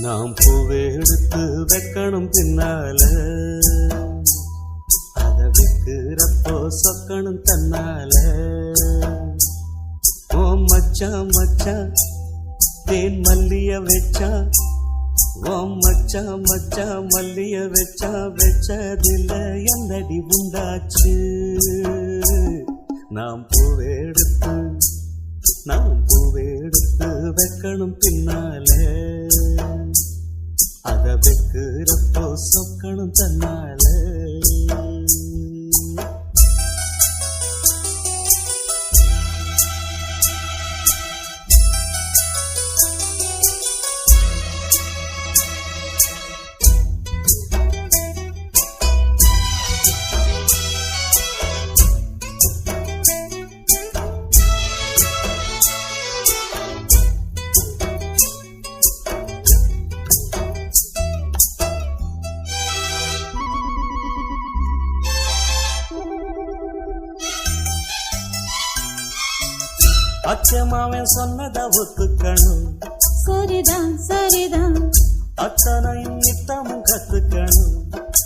நாம் பூவை எடுத்து வைக்கணும் பின்னால அதை விற்கிறப்போ சொக்கணும் தன்னால. ஓ மச்சான் மச்சான் தேன் மல்லிய வச்சா, ஓ மச்சான் மச்சான் மல்லிய வச்சா, வச்சதில்ல என்னடி உண்டாச்சு. நாம் பூவெடுத்து வைக்கணும் பின்னால, அத வைக்கிறப்போ சொக்கணும் தன்னால. அச்சமாவன் சொன்னத ஒத்துக்கணும், சரிதான் சரிதான். அத்தனையும் நித்தமும் கத்துக்கணும்,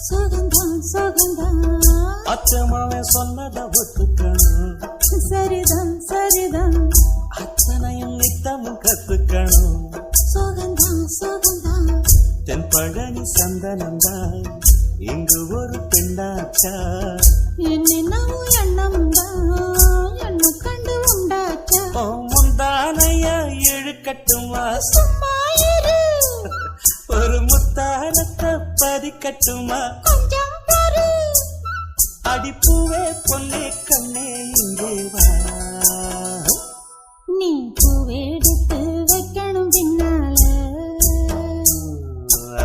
சுகந்தான் சுகந்தான். அச்சமாவன் சொன்னத ஒத்துக்கணும், சரிதான் சரிதான். அத்தனையும் நித்தமும் கத்துக்கணும், சுகந்தான் சுகந்தான். தென் பழனி சந்தனந்தான் இங்கு ஒரு பெண்ணாச்சா, என்னென்னவோ எண்ணம்தான் என்ன கண்டு உண்டாச்சா. முந்தானைய இழுக்கட்டுமா, சும்மா இரு. ஒரு முத்தானத்தை பதிக்கட்டுமா, கொஞ்சம் பொறு. அடிப்பூவே பொன்னே கண்ணே இங்கே வா. நீ பூவெடுத்து வைக்கணும் பின்னால,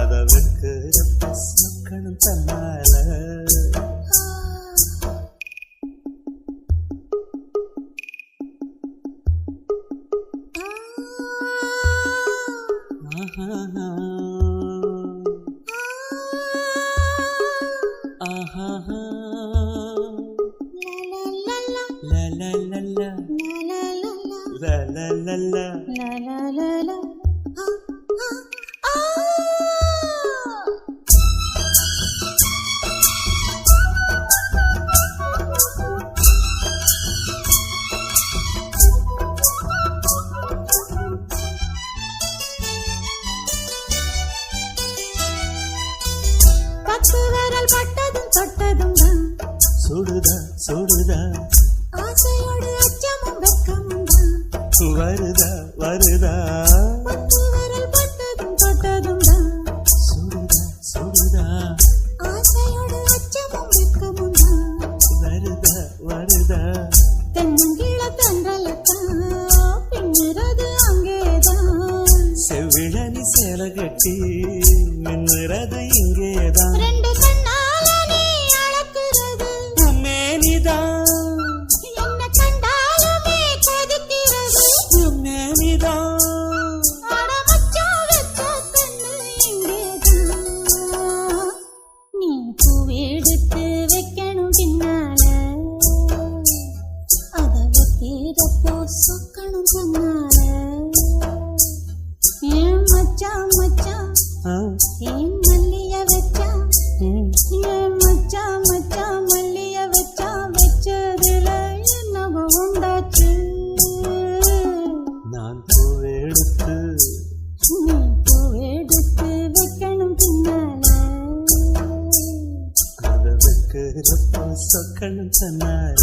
அத வைக்கிறப்ப சொக்கணும் தன்னால. பத்து விரல் பட்டதும் தொட்டதும் தான் சுடுதா சுடுதா, ஆசையோடு அச்சமும் வெக்கமும் தான் வருதா வருதா. பத்து விரல் பட்டதும் தொட்டதும் தான் சுடுதா சுடுதா, ஆசையோடு அச்சமும் வெக்கமும் தான் வருதா வருதா. தென்னங்கீழ தன்றலத்தான் பின்னுறது அங்கேதான், செவ்விழனி சேலை கட்டி மின்னுறது இங்கேதான். ரெண்டு கண்ணால நீ அளக்குறது மேனிதான் என்ன கண்டாலுமே கொதிக்கிறது. மேனிதான் அட மச்சான் வச்ச கண்ணு இங்கேதான். நீ பூவெடுத்து வைக்கணும் பின்னால, அத வைக்கிறப்போ சொக்கணும் தன்னால. ஏன் மச்சான் மச்சான் ஏன் மல்லிய வச்சா, ஏன் மச்சான் மச்சான் மல்லிய வச்சா, வச்சதுல என்னவோ உண்டாச்சு. நான் பூவெடுத்து நீ பூவெடுத்து வைக்கணும் பின்னால, அத வைக்கிறப்போ சொக்கணும் தன்னால.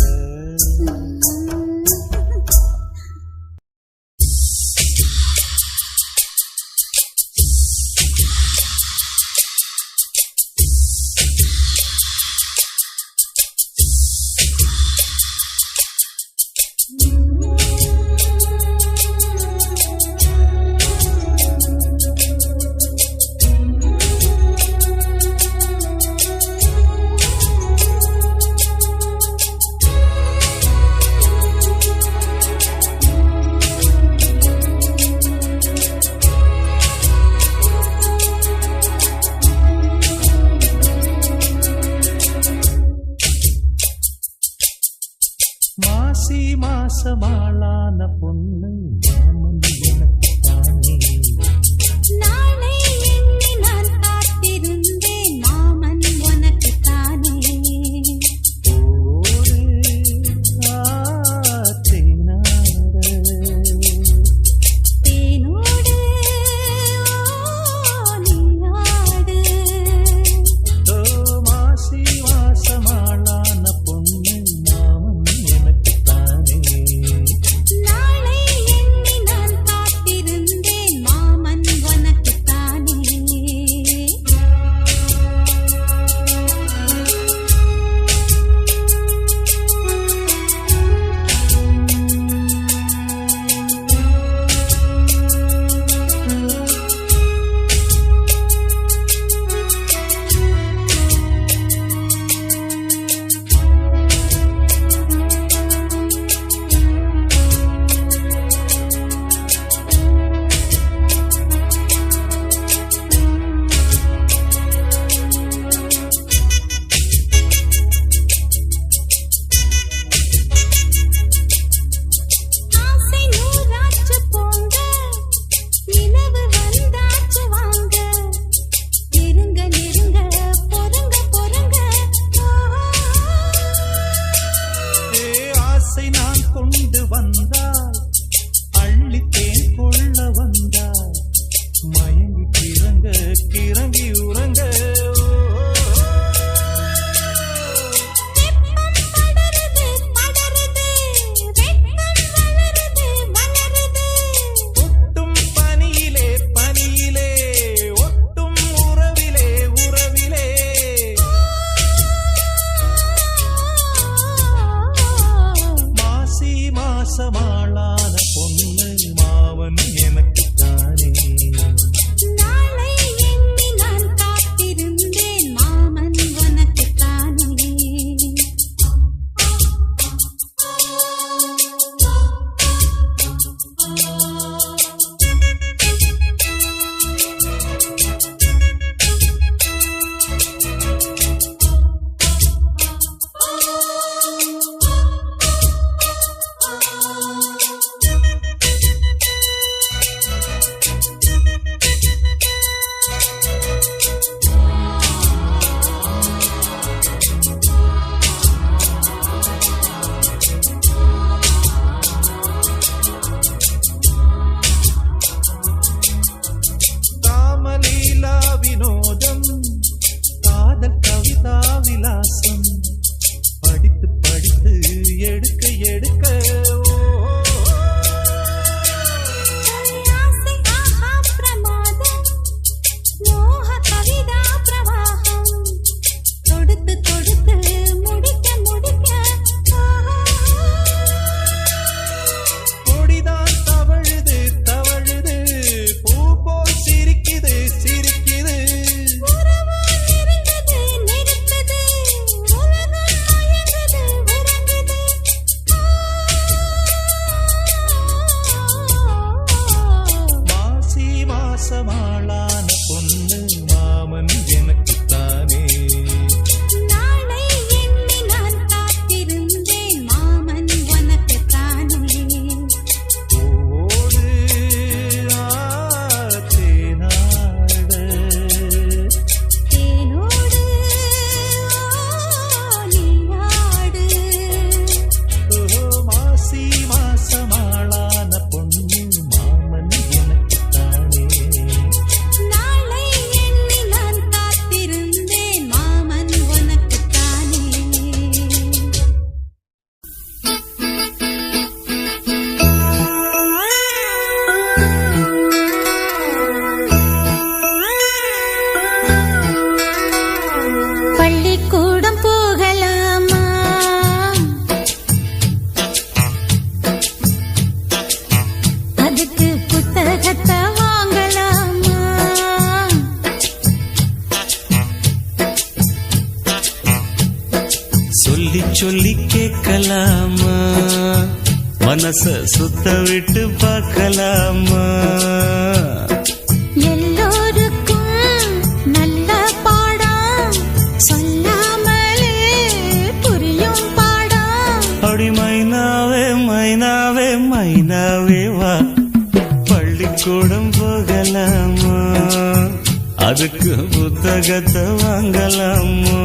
மாசமாளான பொண்ணு மாமன் எனக்கு தானே. நாளை எண்ணி நான் காத்திருந்தேன் மாமன் உனக்கு தானே. ஓரே மாசமாளான பொண்ணு மாமன் எனக்குத்தானே. நாளை எண்ணி நான் காத்திருந்தேன் மாமன் உனக்குத்தானே. காமலீலா வினோதம் காதல் கவிதா விலாசம் படித்து படித்து எடுக்க எடுக்க ஆசை ஆஹா பிரமாதம் மோக கவிதா பிரவாகம் தொடுத்து தொடுத்து முடிக்க முடிக்க கொடிதான் தவழுது தவழுது பூ போல் சிரிக்குது சிரிக்குது. உறவோ நெருங்குது நெருக்குது உலகம் மயங்குது உறங்குது. மாசி மாசமாளான பொண்ணு மாமன் எனக்குத்தானே. நாளை எண்ணி நான் காத்திருந்தேன் மாமன் உனக்குத்தானே. ஓடு தேனாட தேனோடு நீயாடு. மாசி மாசமாளான பொண்ணு மாமன் எனக்குத்தானே. நாளை எண்ணி நான் காத்திருந்தேன் மாமன் உனக்குத்தானே. பள்ளிக்கூடம் போகலாமா? அதுக்கு புத்தகத்தை வாங்கலாமா? சொல்லி சொல்லி கேட்கலாமா? மனச சுத்த விட்டு பார்க்கலாமா? எல்லோருக்கும் நல்ல பாடம் சொல்லாமலே புரியும் பாடம். அப்படி மைனாவே மைனாவே மைனாவே வா, பள்ளிக்கூடம் போகலாமா? அதுக்கு புத்தகத்தை வாங்கலாமா?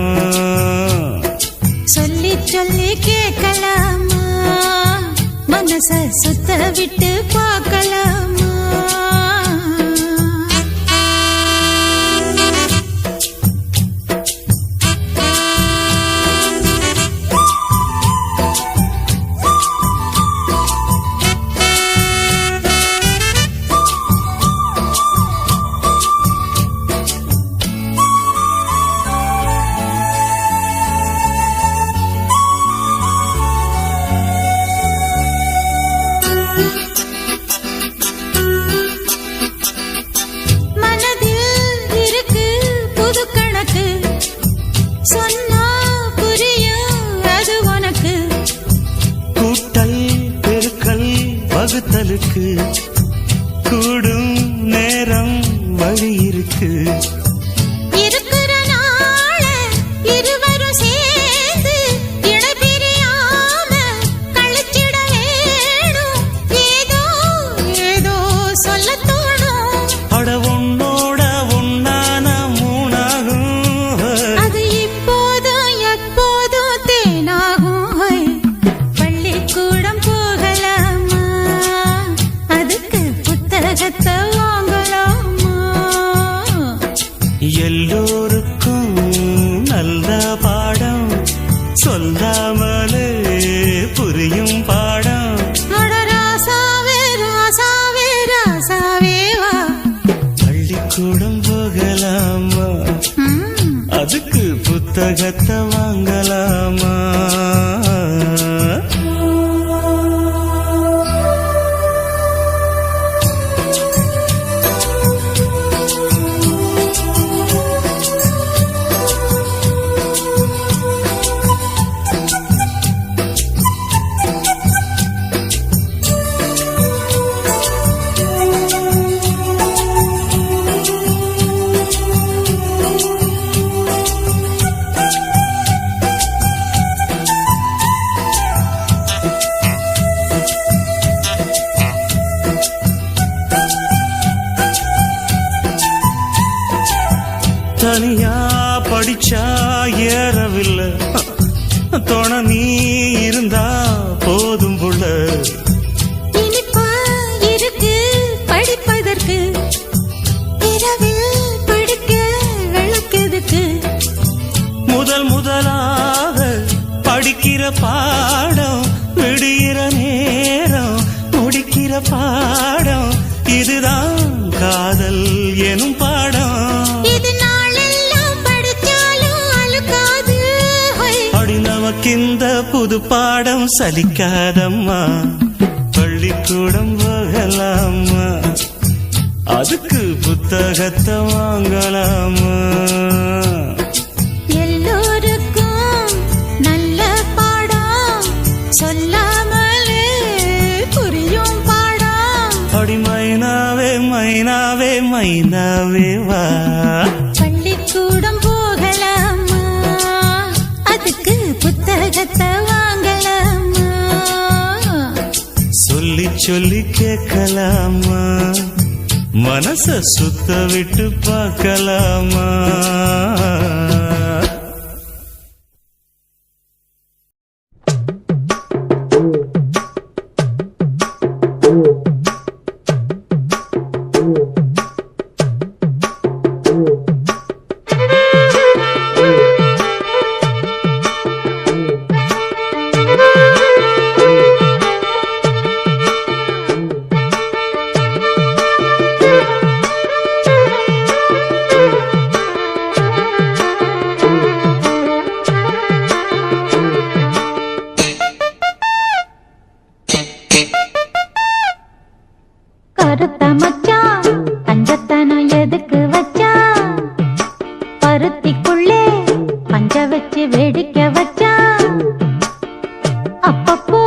சொல்லி சொல்லி கேட்கலாமா? மனச சுத்த விட்டு பார்க்கலாமா? வகுத்தலுக்கு கூடும் நேரம் வழி இருக்கு. இருக்கிற நாள இருவரும் சேர்ந்து இடைபிரியாம கழிச்சிட வேணும். ஏதோ ஏதோ சொல்ல தோணும். அட உன்னோட உன்னான மூணாகும். அது இப்போதும் எப்போதும் தேனாகும். பள்ளிக்கூடம் போகலாமா? அதுக்கு புத்தகத்தை வாங்கலாமா? தனியா படிச்சா ஏறவில்லை, துணை நீ இருந்தா போதும் புள்ள. இனிப்பா இருக்கு படிப்பதற்கு, இரவில் படிக்க விளக்கெதுக்கு. முதலாக படிக்கிற பாடம், விடுகிற நேரம் முடிக்கிற பாடம், இதுதான் காதல் எனும் பாடம். இது நாளெல்லாம் படிச்சாலும் அழுக்காது. அடி நமக்கிந்த புது பாடம் சலிக்காதம்மா, பள்ளிக்கூடம் போகலாமா, அதுக்கு புத்தகத்தை வாங்கலாமா. எல்லோருக்கும் நல்ல பாடம், சொல்லாமலே புரியும் பாடம். அடி மைனாவே மைனாவே மைனாவே வா, பள்ளிக்கூடம் போகலாமா, அதுக்கு புத்தகத்தை வாங்கலாமா. சொல்லி சொல்லி கேட்கலாமா, மனச சுத்த விட்டு பார்க்கலாமா. கருத்த மச்சான் பஞ்சத்தனம் எதுக்கு வச்சான், பருத்திக்குள்ளே பஞ்ச வச்சு வேடிக்கை வச்சான். அப்பப்போ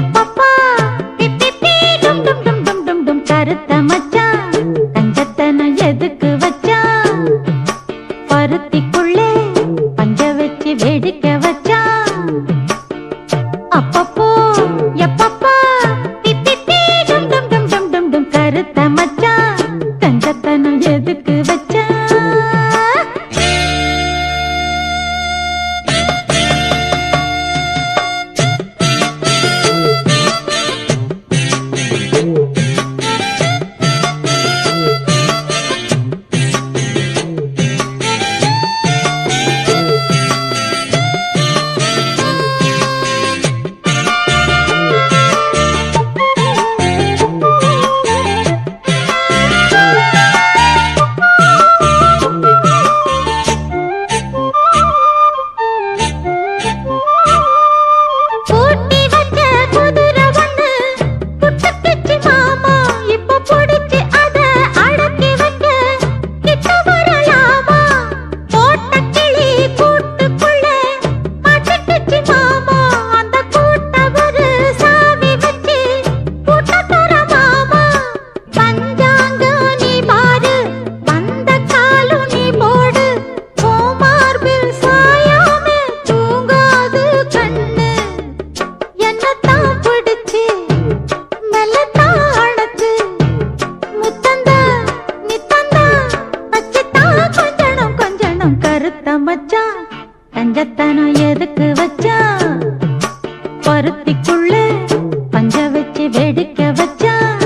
எப்பப்பா பிப்பி டும் டும் டும் டும் டும் டும். கருத்த மச்சான் பஞ்சத்தனம் எதுக்கு வச்சான், பருத்திக்குள்ளே பஞ்ச வச்சு வேடிக்கை வச்சான். அப்பப்போ எப்பப்பா பிப்பி டும் டும் டும் டும் டும் டும். கருத்த மச்சான் கஞ்சத்தனம் எதுக்கு வச்சா. பூட்டி வச்ச குதிரை ஒண்ணு புட்டுக்கிச்சு மாமா, இப்ப புடிச்சு அத அடக்கி வைக்க கிட்ட வரலாமா. போட்ட கிளி கூட்டுக்குள்ள மாட்டிக்கிச்சு மாமா, அந்த கூட்ட ஒரு சாவி வச்சு கூட்ட தர மாமா. பஞ்சாங்கம் நீ பாரு, வந்த காலும் நீ போடு, கோமார்பில் சாயாமே தூங்காது கண்ணு. என்னத்தான் பிடிச்சு மெல்லத்தான் அணைச்சு, முத்தந்தா நித்தந்தா வச்சுத்தான் கொஞ்சணும் கொஞ்சணும். கருத்த மச்சான் கஞ்சத்தனம் எதுக்கு வச்சான், பருத்திக்குள்ள பஞ்ச வச்சு வேடிக்கை வச்சான்.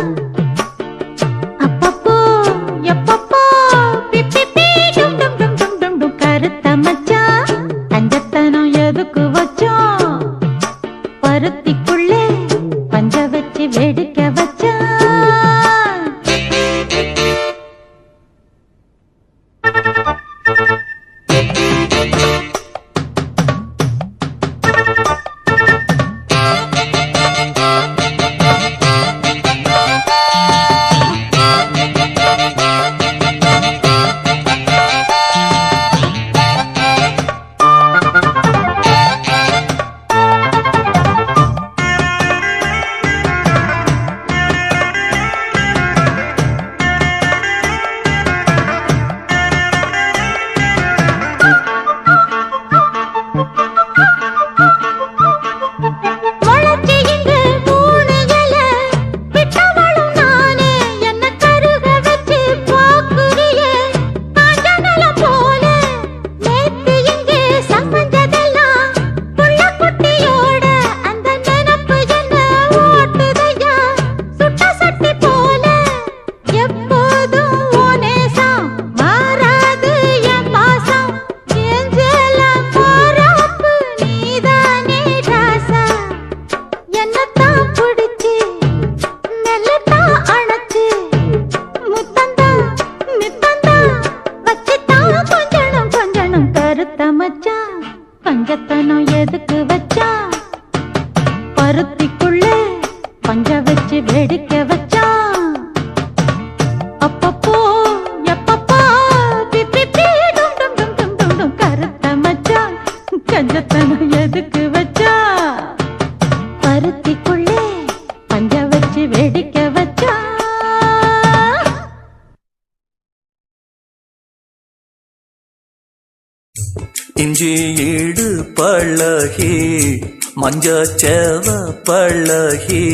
அப்பப்போ எப்பப்போ பிப்பி டும் டும் டும் டும் டும் டும். கருத்த மச்சான் கஞ்சத்தனம் எதுக்கு வச்சான், பருத்திக்குள்ளே பஞ்ச வச்சு வேடிக்கை வச்சான். பஞ்ச வச்சு வேடிக்கை வச்சான். அப்பப்போ எப்பப்பா பிப்பி டும் டும் டும் டும் டும் டும் கருத்த மச்சான் கஞ்சத்தனம் எதுக்கு வச்சா? பருத்திக்குள்ளே பஞ்ச வச்சு வேடிக்கை வச்சா. இஞ்சி ஈடு பழகி மஞ்சச்சேவ பழகி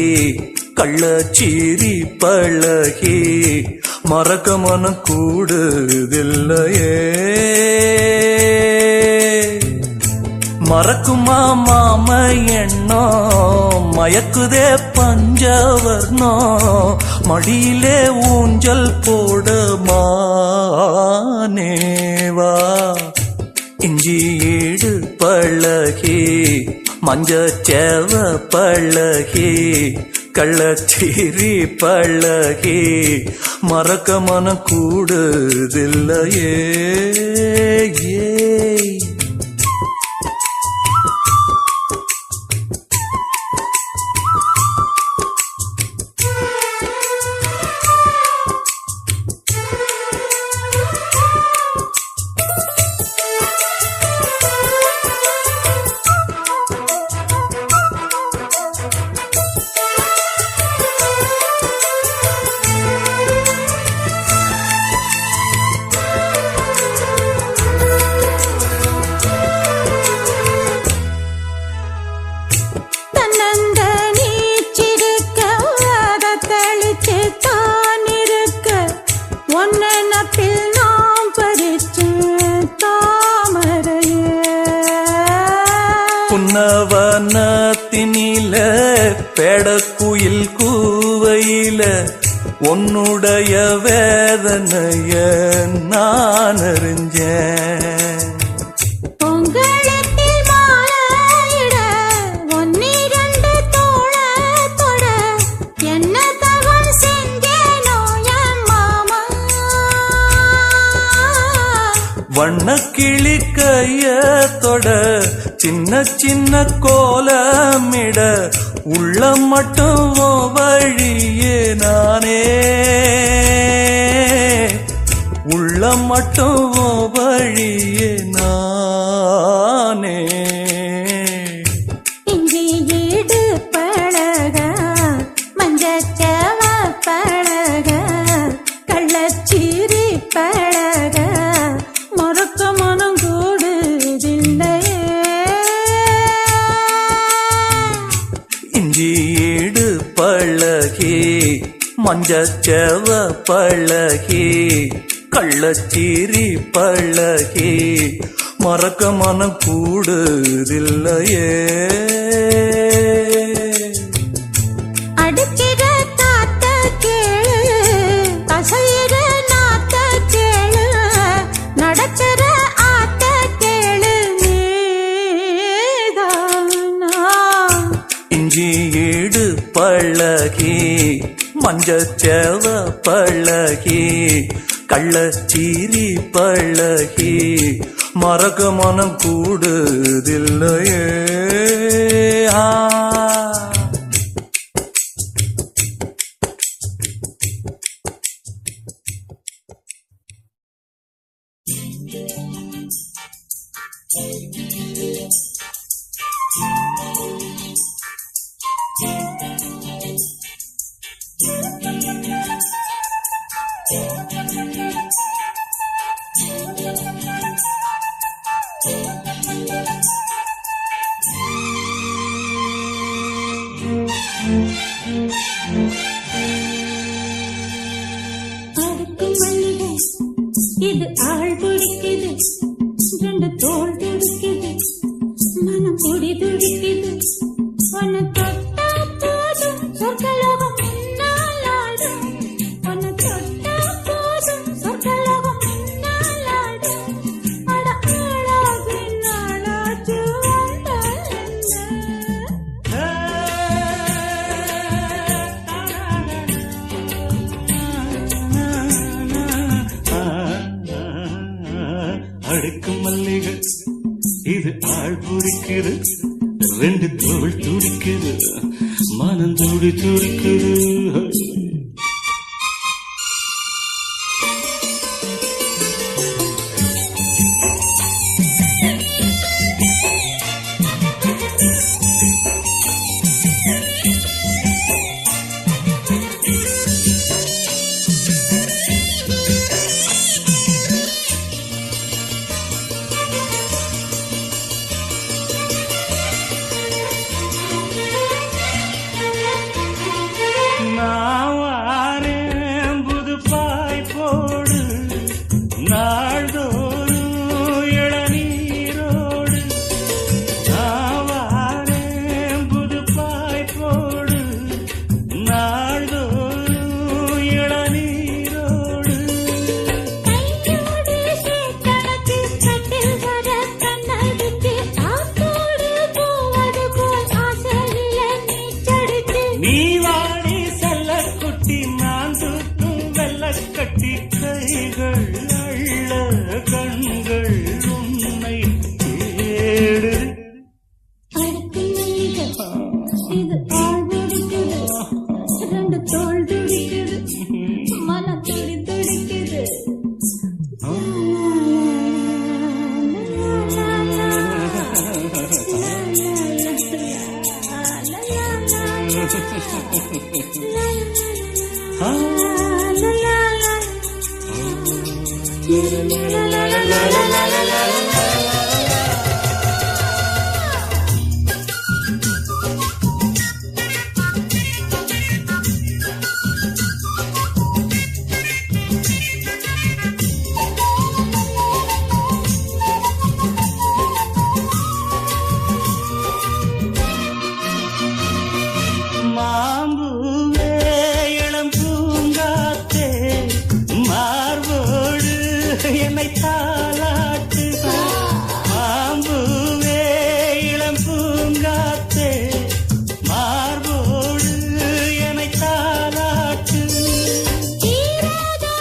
கள்ளச்சீரி பழகி மறக்க மனம் கூடுதில்லையே. மறக்குமா மாம எண்ணம் மயக்குதே பஞ்சவர்ணோ மடியிலே ஊஞ்சல் போட மானேவா. இஞ்சி ஈடு பழகி மஞ்சச்சேவ பழகி கள்ளச்சீரி பழகி மறக்க மனம் கூடுதில்லையே. புன்னவனத்தினில பேடக்குயில் கூவையில உன்னுடைய வேதனைய நான் அறிஞ்சேன். பொங்கலத்தில் மாலையிட ஒன்னிரண்டு தோளத்தொட என்ன தவறு செஞ்சேனோ என் மாமா. வண்ணக்கிளி கையத்தொட சின்ன சின்ன கோலமிட உள்ள மட்டும் வழியே நானே உள்ள மட்டும் வழியே நானே. இஞ்சி ஈடு பழக மஞ்சச்சேவ பழக கள்ளச்சீரி பழக மறக்க மனம் கூடுதில்லையே. இஞ்சி ஈடு பழகி மஞ்சச்சேவ பழகி கள்ளச்சீரி பழகி மறக்க மனம் கூடுதில்லையே. அடிக்கிற காத்த கேளு கசையிற நாத்த கேளு நடக்கிற ஆத்த கேளு நீதானா. இஞ்சி ஈடு பழகி மஞ்சச்சேவ பழகி கள்ளச்சீரி பழகி மறக்க மனம் கூடுதில்லையே. இது ஆள் பிடிக்குது ரெண்டு தோல் துடிக்குது மனம் பொடி துடிக்குது உன்னை தொட்டா போதும் சொர்க்கலோகம் முன்னாலாடும் உன்னை தொட்டா போதும் சொர்க்கலோகம் முன்னாலாடும் அட ஆளாகி நாளாச்சு அடுக்கு மல்லிகை இது ஆள் பிடிக்குது ரெண்டு தோள் துடிக்குது மனம் துடி துடிக்குது. நான் வாரேன் புது பாய் போடு, நாள்தோறும் இளநீரோடு. நான் வாரேன் புது பாய் போடு, நாள்தோறும் இளநீரோடு. கையோடு சேக்கணக்கு கட்டில் வர கண்ணடிச்சு ஆத்தோடு போவது போல் ஆசையில நீச்சடிச்சு. நீ வாடி செல்லக்குட்டி, நான் தூக்கும் வெள்ளக்கட்டி. கைகள் அள்ள கண்கள் உன்னை தேடு. அடுத்து மல்லிகை, இது ஆள் துடிக்குது, ரெண்டு தோள் துடிக்குது, மனம் துடி துடிக்குது. மாம்பூவே இளம் பூங்காத்தே, மார்போடு என்னை தாலாட்டு. மாம்பூவே இளம் பூங்காத்தே, மார்போடு என்னை தாலாட்டு. தீராதா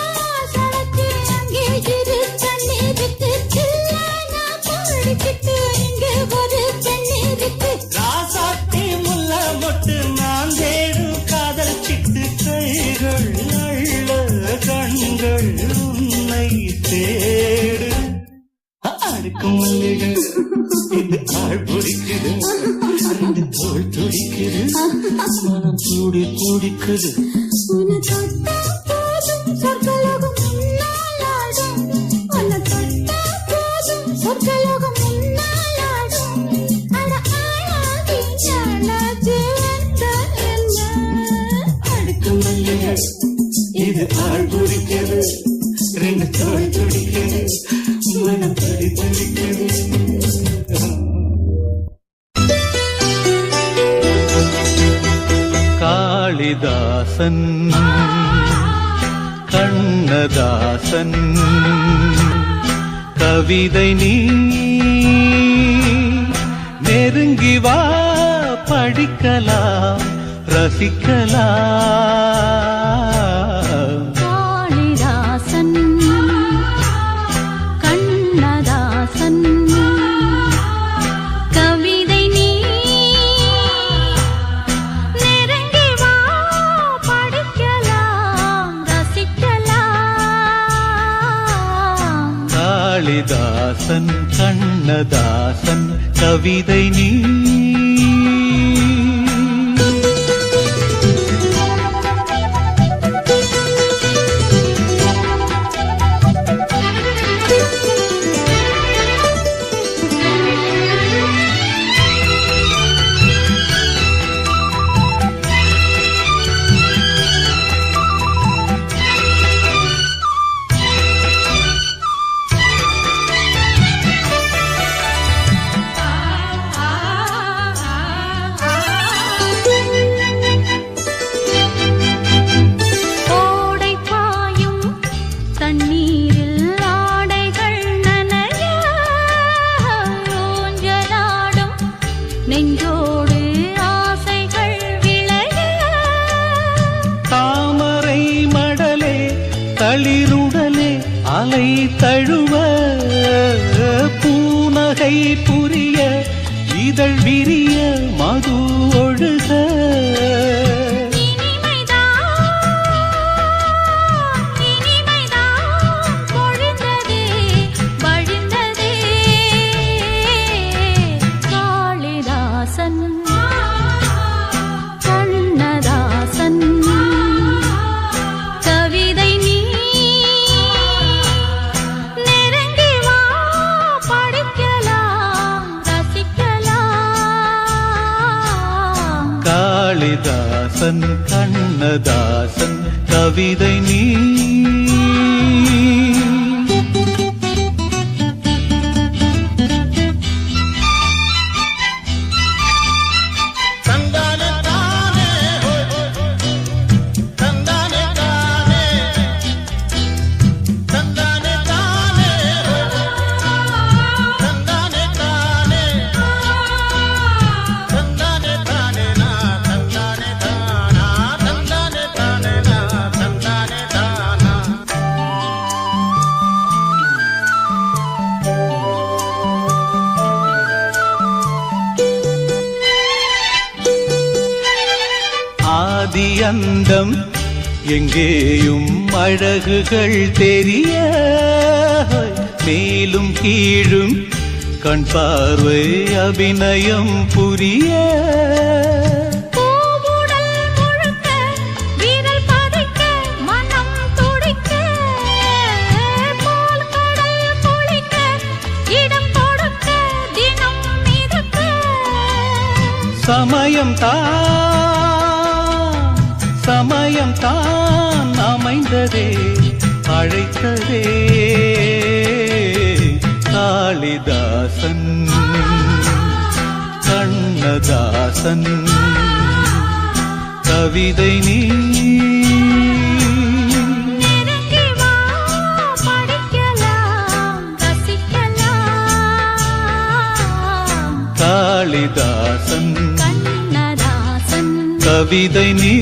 சடக்கு அங்கே இரு கண்ணீருக்கு, தில்லானா போடிக்கிட்டு இங்கே ஒரு பெண்ணிருக்கு. ராசாத்தி முல்ல மொட்டு, நான் தேடும் காதல் சிட்டு. கைகள் அள்ள கண்கள் உன்னை தேடு. அடுக்கும் மல்லிகை, இது ஆள் பிடிக்குது, ரெண்டு தோள் துடிக்குது, மனம் துடி துடிக்குது. உன்னை தொட்டா போதும் சொர்க்கலோகம் முன்னாலாடும், உன்னை தொட்டா போதும் சொர்க்கலோகம் முன்னாலாடும். அட ஆளாகி ஞானாச்சு வந்த என்ன. அடுக்கும் மல்லிகை, இது ஆள் பிடிக்குது, ரெண்டு தோள் துடிக்குது, மனம் துடி துடிக்குது. காளிதாசன் கண்ணதாசன் கவிதை நீ நெருங்கி வா, படிக்கலாம் ரசிக்கலாம். காளிதாசன் கண்ணதாசன் கவிதை நீ நெருங்கி வா, படிக்கலாம் ரசிக்கலாம். காளிதாசன் கண்ணதாசன் கவிதை நீ. தளிருடலே அலை தழுவ பூனகை புரிய இதழ் விரிய மது ஒழுக காளிதாசன் கண்ணதாசன் கவிதை நீ ஆதியந்தம் எங்கேயும் அழகுகள் தெரிய மேலும் கீழும் கண் பார்வை அபிநயம் புரிய பூவுடல் முழுக்க வீரல் பதைக்க மனம் துடிக்க போல் கடல் பொழிக்க இடம் கொடுக்க தினம் மிதக்க சமயம் தான் அமைந்ததே அழைத்ததே காளிதாசன் கண்ணதாசன் கவிதை நீ நெருங்கி வா படிக்கலாம் ரசிக்கலாம் காளிதாசன் கண்ணதாசன் கவிதை நீ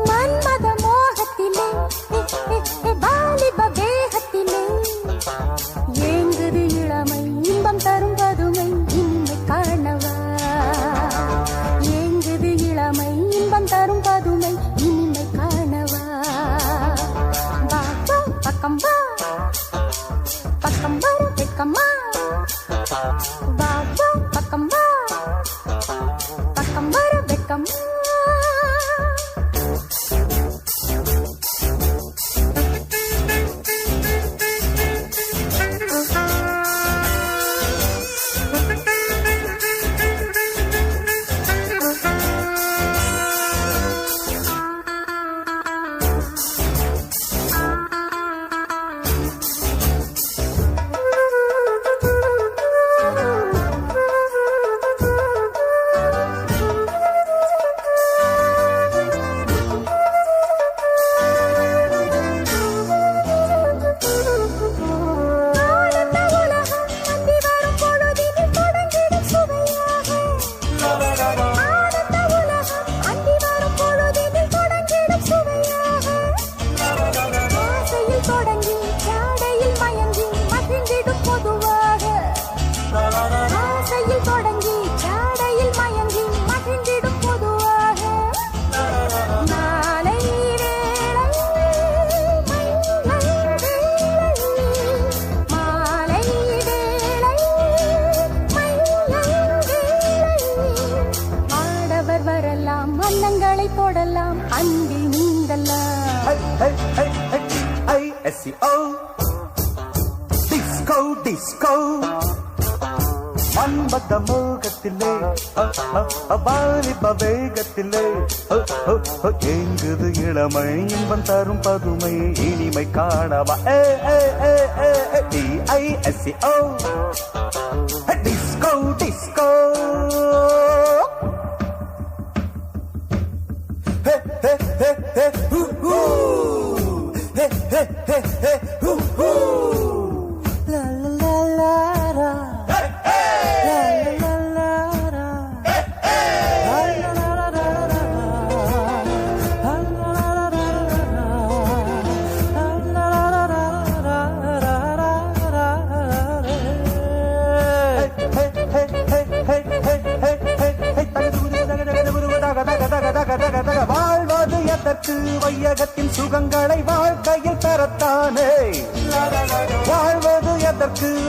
மன்மத மோகத்திலே வாலிப வேகத்திலே ஏங்குது இளமை இன்பம் தரும் பதுமை இனிமை காணவா ஏங்குது இளமை இன்பம் தரும் பதுமை இனிமை காணவா வா வா பக்கம் வா பக்கம் வர வெக்கம்மா வா வா பக்கம் வா பக்கம் வர வெக்கம்மா அன்னங்களை போடலாம் அன்பில் நீந்தலாம் I-S-C-O Disco Disco மன்மத மோகத்திலே வாலிப வேகத்திலே எங்குது இளமை இன்பம் தரும் பதுமை இனிமை காணவா D-I-S-C-O Disco Disco La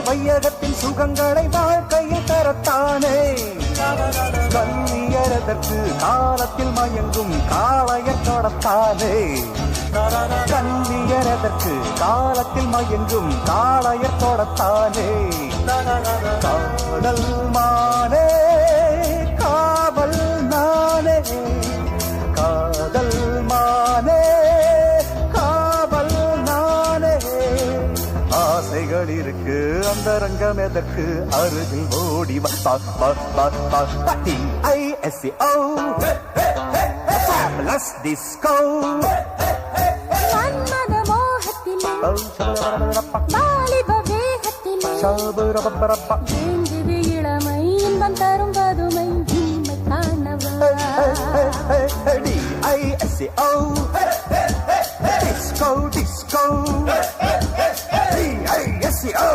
வையகத்தின் சுகங்களை வாழ்க்கையில் தரத்தானே கல்வியறதற்கு காலத்தில் மயங்கும் காளையர் தொடத்தானே கல்வியறதற்கு காலத்தில் மயங்கும் காளையர் தொடத்தானே காதல் மானே காவல் நானே காதல் மானே காவல் நானே ஆசைகள் இருக்கு அந்த ரங்கம் எதற்கு அருகில் ஓடி ISCO Fabulous Disco மன்மத மோகத்திலே வாலிப வேகத்திலே ஏங்குது இளமை இன்பம் தரும் பதுமை இனிமை காணவா DISCO Disco Disco DISCO